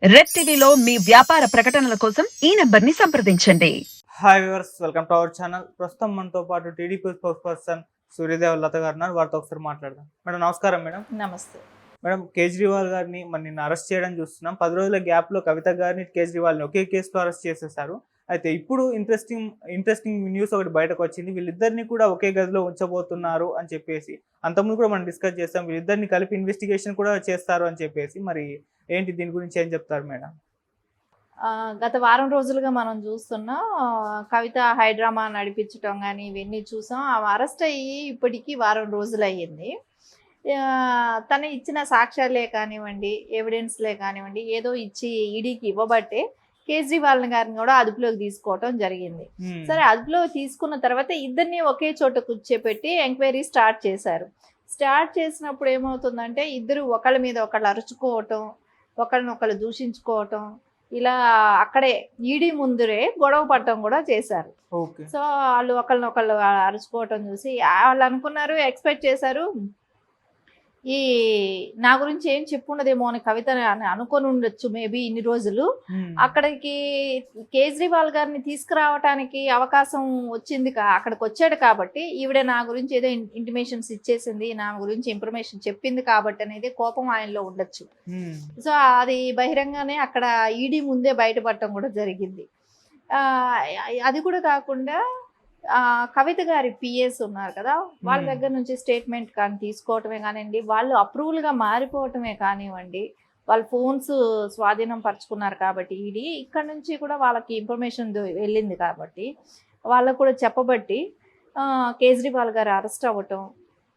Red టీవీలో మీ వ్యాపార ప్రకటనల కోసం ఈ నంబర్ని సంప్రదించండి. Hi viewers, welcome to our channel. ప్రస్తుతం మనతో పాటు టీడీపీ స్పోక్స్ పర్సన్ సూర్యదేవ్ లత గారు ఉన్నారు. వారితో ఒకసారి మాట్లాడదాం. మేడం నమస్కారం. మేడం నమస్తే. మేడం కేజ్రీవాల్ గారిని నిన్న అరెస్ట్ చేయడం చూస్తున్నాం. 10 రోజుల గ్యాప్లో కవిత గారిని కేజ్రీవాల్ని ఒకే కేసులో అరెస్ట్ చేసేసారు. అయితే ఇప్పుడు ఇంట్రెస్టింగ్ న్యూస్ ఒకటి బయటకు వచ్చింది. వీళ్ళిద్దరిని కూడా ఒకే గదిలో ఉంచబోతున్నారు అని చెప్పేసి. అంతకుముందు కూడా మనం డిస్కస్ చేస్తాం, వీళ్ళిద్దరిని కలిపి ఇన్వెస్టిగేషన్ కూడా చేస్తారు అని చెప్పేసి. మరి ఏంటి దీని గురించి ఏం చెప్తారు మేడం? గత వారం రోజులుగా మనం చూస్తున్నాం, కవిత హైడ్రామా నడిపించడం కానీ ఇవన్నీ చూసాం. ఆమె అరెస్ట్ అయ్యి ఇప్పటికీ వారం రోజులు అయ్యింది. తను ఇచ్చిన సాక్ష్యాలే కానివ్వండి, ఎవిడెన్స్లే కానివ్వండి, ఏదో ఇచ్చి ఈడీకి ఇవ్వబట్టే కేజ్రీవాల్ గారిని కూడా అదుపులోకి తీసుకోవటం జరిగింది. సరే, అదుపులోకి తీసుకున్న తర్వాత ఇద్దరిని ఒకే చోట కూర్చోపెట్టి ఎంక్వైరీ స్టార్ట్ చేశారు. స్టార్ట్ చేసినప్పుడు ఏమవుతుందంటే ఇద్దరు ఒకళ్ళ మీద ఒకళ్ళు అరుచుకోవటం, ఒకళ్ళనొకళ్ళు దూషించుకోవటం, ఇలా అక్కడే ఈడీ ముందరే గొడవ పడటం కూడా చేశారు. సో వాళ్ళు ఒకళ్ళనొకళ్ళు అరుచుకోవటం చూసి వాళ్ళు అనుకున్నారు, ఎక్స్పెక్ట్ చేశారు, ఈ నా గురించి ఏం చెప్పుండదేమో అని కవిత అని అనుకొని ఉండొచ్చు మేబీ ఇన్ని రోజులు. అక్కడికి కేజ్రీవాల్ గారిని తీసుకురావటానికి అవకాశం వచ్చింది, అక్కడికి వచ్చాడు కాబట్టి ఈవిడ నా గురించి ఏదో ఇంటిమేషన్స్ ఇచ్చేసింది, నా గురించి ఇన్ఫర్మేషన్ చెప్పింది కాబట్టి అనేది కోపం ఆయనలో ఉండొచ్చు. సో అది బహిరంగానే అక్కడ ఈడీ ముందే బయటపడటం కూడా జరిగింది. అది కూడా కాకుండా కవిత గారి పిఎస్ ఉన్నారు కదా, వాళ్ళ దగ్గర నుంచి స్టేట్మెంట్ కానీ తీసుకోవటమే కానివ్వండి, వాళ్ళు అప్రూవల్గా మారిపోవటమే కానివ్వండి, వాళ్ళ ఫోన్స్ స్వాధీనం పరుచుకున్నారు కాబట్టి ఈడీ ఇక్కడ నుంచి కూడా వాళ్ళకి ఇన్ఫర్మేషన్ వెళ్ళింది కాబట్టి వాళ్ళకు కూడా చెప్పబట్టి కేజ్రీవాల్ గారు అరెస్ట్ అవ్వటం.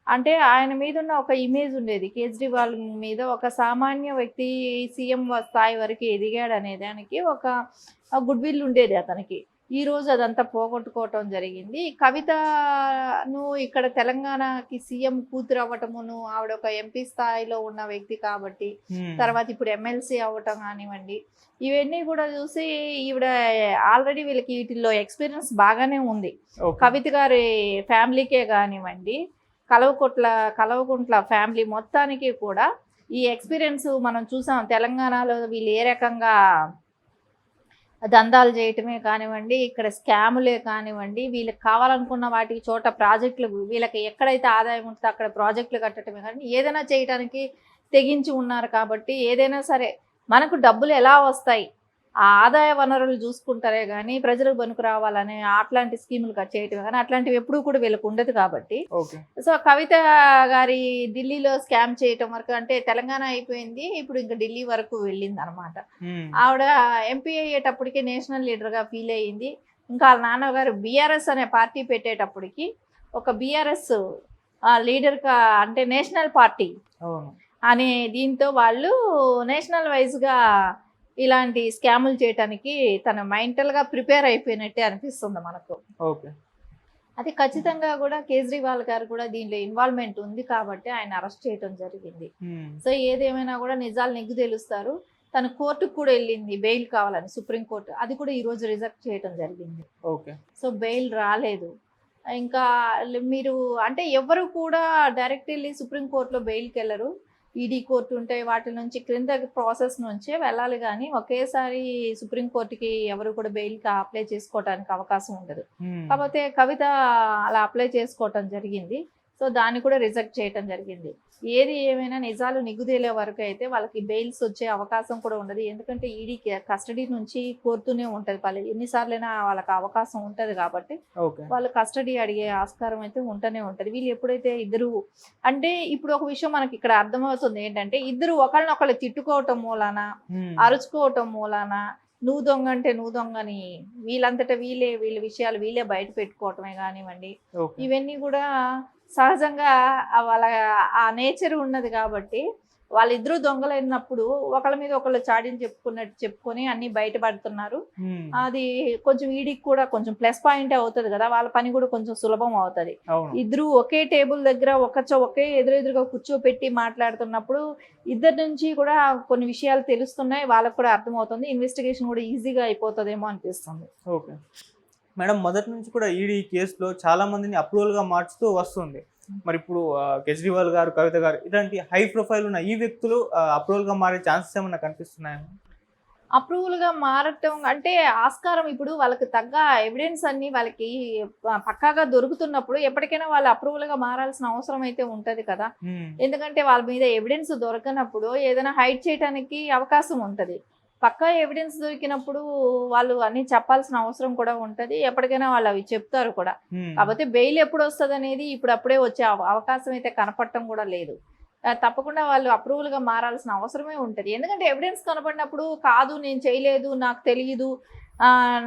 అంటే ఆయన మీద ఉన్న ఒక ఇమేజ్ ఉండేది, కేజ్రీవాల్ మీద ఒక సామాన్య వ్యక్తి సీఎం స్థాయి వరకు ఎదిగాడు అనే దానికి ఒక గుడ్ విల్ ఉండేది అతనికి. ఈరోజు అదంతా పోగొట్టుకోవటం జరిగింది. కవితను ఇక్కడ తెలంగాణకి సీఎం కూతురు అవ్వటమును, ఆవిడ ఒక ఎంపీ స్థాయిలో ఉన్న వ్యక్తి కాబట్టి, తర్వాత ఇప్పుడు ఎమ్మెల్సీ అవ్వటం కానివ్వండి, ఇవన్నీ కూడా చూసి ఈవిడ ఆల్రెడీ వీళ్ళకి వీటిల్లో ఎక్స్పీరియన్స్ బాగానే ఉంది. కవిత గారి ఫ్యామిలీకే కానివ్వండి, కలవకుంట్ల ఫ్యామిలీ మొత్తానికి కూడా ఈ ఎక్స్పీరియన్స్ మనం చూసాం. తెలంగాణలో వీళ్ళు ఏ రకంగా దందాలు చేయటమే కానివ్వండి, ఇక్కడ స్కాములే కానివ్వండి, వీళ్ళకి కావాలనుకున్న వాటికి చోట ప్రాజెక్టులు, వీళ్ళకి ఎక్కడైతే ఆదాయం ఉంటుందో అక్కడ ప్రాజెక్టులు కట్టడమే కానీ ఏదైనా చేయడానికి తెగించి ఉన్నారు. కాబట్టి ఏదైనా సరే మనకు డబ్బులు ఎలా వస్తాయి, ఆ ఆదాయ వనరులు చూసుకుంటారే కానీ ప్రజలకు పనికి రావాలనే అట్లాంటి స్కీములు కట్ చేయటమే కానీ అట్లాంటివి ఎప్పుడూ కూడా వీళ్ళకి ఉండదు. కాబట్టి సో కవిత గారి ఢిల్లీలో స్కామ్ చేయటం వరకు, అంటే తెలంగాణ అయిపోయింది, ఇప్పుడు ఇంకా ఢిల్లీ వరకు వెళ్ళింది అనమాట. ఆవిడ ఎంపీ అయ్యేటప్పటికి నేషనల్ లీడర్గా ఫీల్ అయ్యింది. ఇంకా వాళ్ళ నాన్నగారు బీఆర్ఎస్ అనే పార్టీ పెట్టేటప్పటికి ఒక బీఆర్ఎస్ లీడర్గా, అంటే నేషనల్ పార్టీ అనే దీంతో వాళ్ళు నేషనల్ వైజ్గా ఇలాంటి స్కాములు చేయడానికి తన మెంటల్గా ప్రిపేర్ అయిపోయినట్టే అనిపిస్తుంది మనకు. అది ఖచ్చితంగా కూడా కేజ్రీవాల్ గారు కూడా దీనిలో ఇన్వాల్వ్మెంట్ ఉంది కాబట్టి ఆయన అరెస్ట్ చేయడం జరిగింది. సో ఏదేమైనా కూడా నిజాలు నెగ్గు తెలుస్తారు. తన కోర్టుకు కూడా వెళ్ళింది బెయిల్ కావాలని, సుప్రీంకోర్టు, అది కూడా ఈరోజు రిజెక్ట్ చేయడం జరిగింది. సో బెయిల్ రాలేదు. ఇంకా మీరు అంటే ఎవరు కూడా డైరెక్ట్ వెళ్ళి సుప్రీంకోర్టులో బెయిల్కి వెళ్ళరు. ఈడీ కోర్టు ఉంటాయి, వాటి నుంచి క్రింద ప్రాసెస్ నుంచే వెళ్ళాలి కానీ ఒకేసారి సుప్రీంకోర్టుకి ఎవరు కూడా బెయిల్కి అప్లై చేసుకోవడానికి అవకాశం ఉండదు. కాకపోతే కవిత అలా అప్లై చేసుకోవటం జరిగింది. సో దాన్ని కూడా రిజెక్ట్ చేయటం జరిగింది. ఏది ఏమైనా నిజాలు నిగ్గుదేలే వరకు అయితే వాళ్ళకి బెయిల్స్ వచ్చే అవకాశం కూడా ఉండదు. ఎందుకంటే ఈడీ కస్టడీ నుంచి కోరుతూనే ఉంటుంది, వాళ్ళు ఎన్నిసార్లైనా వాళ్ళకి అవకాశం ఉంటుంది కాబట్టి వాళ్ళు కస్టడీ అడిగే ఆస్కారం అయితే ఉంటూనే ఉంటుంది. వీళ్ళు ఎప్పుడైతే ఇద్దరు, అంటే ఇప్పుడు ఒక విషయం మనకి ఇక్కడ అర్థమవుతుంది ఏంటంటే, ఇద్దరు ఒకళ్ళనొకళ్ళు తిట్టుకోవటం మూలాన, అరుచుకోవటం మూలాన, నువ్వు దొంగ అంటే నువ్వు దొంగని వీళ్ళంతటా వీళ్ళ విషయాలు వీళ్ళే బయట పెట్టుకోవటమే కానివ్వండి, ఇవన్నీ కూడా సహజంగా వాళ్ళ ఆ నేచర్ ఉన్నది. కాబట్టి వాళ్ళిద్దరూ దొంగలైనప్పుడు ఒకళ్ళ మీద ఒకళ్ళు చాడీని చెప్పుకొని అన్ని బయటపడుతున్నారు. అది కొంచెం ఈడీకి కూడా కొంచెం ప్లస్ పాయింట్ అవుతుంది కదా, వాళ్ళ పని కూడా కొంచెం సులభం అవుతుంది. ఇద్దరు ఒకే టేబుల్ దగ్గర ఒకే ఎదురెదురుగా కూర్చోపెట్టి మాట్లాడుతున్నప్పుడు ఇద్దరి నుంచి కూడా కొన్ని విషయాలు తెలుస్తున్నాయి, వాళ్ళకు కూడా అర్థమవుతుంది. ఇన్వెస్టిగేషన్ కూడా ఈజీగా అయిపోతుందేమో అనిపిస్తుంది. మేడం, మొదటి నుంచి కూడా ఈడీ కేసులో చాలా మందిని అప్రూవల్గా మార్చుతూ వస్తుంది. మరి ఇప్పుడు కేజ్రీవాల్ గారు, కవిత గారు ఇలాంటి హై ప్రొఫైల్ ఉన్న ఈ వ్యక్తులు అప్రూవల్గా మారే ఛాన్సెస్ ఏమన్నా కనిపిస్తున్నాయా? అప్రూవల్గా మారటం అంటే ఆస్కారం ఇప్పుడు వాళ్ళకి తగ్గ ఎవిడెన్స్ అన్ని వాళ్ళకి పక్కాగా దొరుకుతున్నప్పుడు ఎప్పటికైనా వాళ్ళు అప్రూవల్గా మారాల్సిన అవసరం అయితే ఉంటుంది కదా. ఎందుకంటే వాళ్ళ మీద ఎవిడెన్స్ దొరకనప్పుడు ఏదైనా హైడ్ చేయడానికి అవకాశం ఉంటుంది. పక్కా ఎవిడెన్స్ దొరికినప్పుడు వాళ్ళు అన్ని చెప్పాల్సిన అవసరం కూడా ఉంటుంది. ఎప్పటికైనా వాళ్ళు అవి చెప్తారు కూడా. కాకపోతే బెయిల్ ఎప్పుడు వస్తుంది అనేది ఇప్పుడు అప్పుడే వచ్చే అవకాశం అయితే కనపడటం కూడా లేదు. తప్పకుండా వాళ్ళు అప్రూవల్గా మారాల్సిన అవసరమే ఉంటుంది. ఎందుకంటే ఎవిడెన్స్ కనపడినప్పుడు కాదు నేను చేయలేదు, నాకు తెలియదు,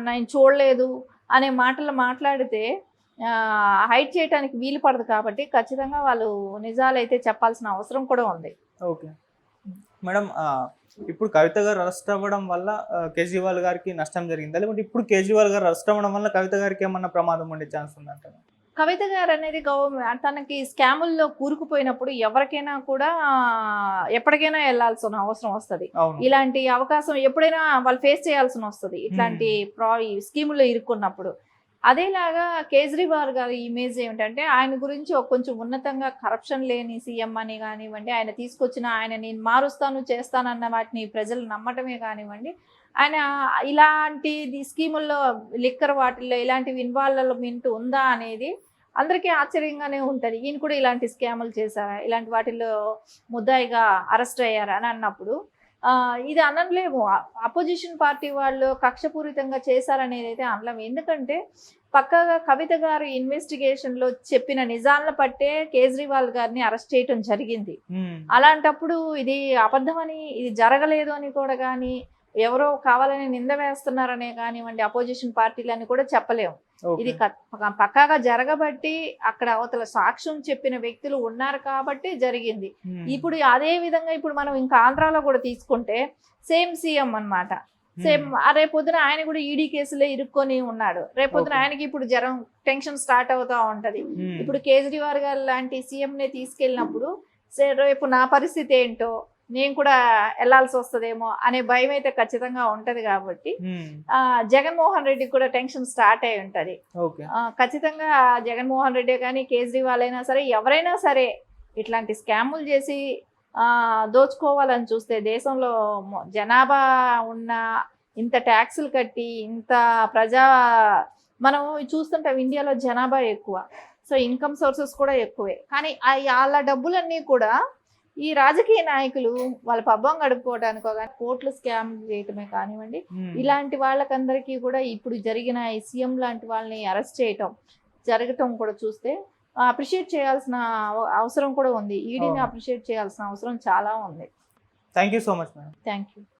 నేను చూడలేదు అనే మాటలు మాట్లాడితే హైడ్ చేయడానికి వీలు పడదు. కాబట్టి ఖచ్చితంగా వాళ్ళు నిజాలైతే చెప్పాల్సిన అవసరం కూడా ఉంది. ఓకే మేడం, ఇప్పుడు కవిత గారు అరెస్ట్ అవ్వడం వల్ల కేజ్రీవాల్ గారికి నష్టం జరిగిందా, లేకుంటే ఇప్పుడు కేజ్రీవాల్ గారు అరెస్ట్ అవ్వడం వల్ల కవిత గారికి ఏమన్నా ప్రమాదం ఉండే ఛాన్స్ ఉందంటారు? కవిత గారు అనేది తనకి స్కాముల్లో కూరుకుపోయినప్పుడు ఎవరికైనా కూడా ఎప్పటికైనా వెళ్లాల్సిన అవసరం వస్తుంది. ఇలాంటి అవకాశం ఎప్పుడైనా వాళ్ళు ఫేస్ చేయాల్సిన వస్తుంది ఇట్లాంటి స్కీముల్లో ఇరుక్కున్నప్పుడు. అదేలాగా కేజ్రీవాల్ గారి ఇమేజ్ ఏమిటంటే ఆయన గురించి కొంచెం ఉన్నతంగా కరప్షన్ లేని సీఎం అని కానివ్వండి, ఆయన తీసుకొచ్చిన ఆయన నేను మారుస్తాను చేస్తానన్న వాటిని ప్రజలు నమ్మటమే కానివ్వండి, ఆయన ఇలాంటి స్కీముల్లో లిక్కర్ వాటిల్లో ఇలాంటివి ఇన్వాల్వ్మెంట్ ఉందా అనేది అందరికీ ఆశ్చర్యంగానే ఉంటుంది. ఈయన కూడా ఇలాంటి స్కాములు చేశారా, ఇలాంటి వాటిల్లో ముద్దాయిగా అరెస్ట్ అయ్యారా అని అన్నప్పుడు ఇది అనలేము. అపోజిషన్ పార్టీ వాళ్ళు కక్షపూరితంగా చేశారనేది అయితే అనలేము. ఎందుకంటే పక్కగా కవిత గారు ఇన్వెస్టిగేషన్లో చెప్పిన నిజాలను పట్టే కేజ్రీవాల్ గారిని అరెస్ట్ చేయటం జరిగింది. అలాంటప్పుడు ఇది అబద్ధమని, ఇది జరగలేదు అని కూడా కానీ, ఎవరో కావాలని నింద వేస్తున్నారనే కానివ్వండి అపోజిషన్ పార్టీలని కూడా చెప్పలేము. ఇది పక్కాగా జరగబట్టి అక్కడ అవతల సాక్ష్యం చెప్పిన వ్యక్తులు ఉన్నారు కాబట్టి జరిగింది. ఇప్పుడు అదే విధంగా ఇప్పుడు మనం ఇంకా ఆంధ్రాలో కూడా తీసుకుంటే సేమ్ సీఎం అన్నమాట. సేమ్ రేపొద్దున ఆయన కూడా ఈడీ కేసులో ఇరుక్కొని ఉన్నాడు. రేపొద్దున ఆయనకి ఇప్పుడు టెన్షన్ స్టార్ట్ అవుతా ఉంటది. ఇప్పుడు కేజ్రీవాల్ గారు లాంటి సీఎం నే తీసుకెళ్ళినప్పుడు రేపు నా పరిస్థితి ఏంటో, నేను కూడా వెళ్లాల్సి వస్తుందేమో అనే భయం అయితే ఖచ్చితంగా ఉంటది. కాబట్టి జగన్మోహన్ రెడ్డికి కూడా టెన్షన్ స్టార్ట్ అయి ఉంటది. ఖచ్చితంగా జగన్మోహన్ రెడ్డి కానీ కేజ్రీవాల్ అయినా సరే ఎవరైనా సరే ఇట్లాంటి స్కాములు చేసి దోచుకోవాలని చూస్తే, దేశంలో జనాభా ఉన్న ఇంత ట్యాక్సులు కట్టి ఇంత మనం చూస్తుంటాం ఇండియాలో జనాభా ఎక్కువ, సో ఇన్కమ్ సోర్సెస్ కూడా ఎక్కువే. కానీ వాళ్ళ డబ్బులన్నీ కూడా ఈ రాజకీయ నాయకులు వాళ్ళ పబ్బం గడుపుకోవడానికో కానీ కోట్లు స్కామ్ చేయటమే కానివ్వండి, ఇలాంటి వాళ్ళకందరికీ కూడా ఇప్పుడు జరిగిన ఈ సీఎం లాంటి వాళ్ళని అరెస్ట్ జరగటం కూడా చూస్తే అప్రిషియేట్ చేయాల్సిన అవసరం కూడా ఉంది. ఈడీని అప్రిషియేట్ చేయాల్సిన అవసరం చాలా ఉంది. Thank you so much madam. Thank you.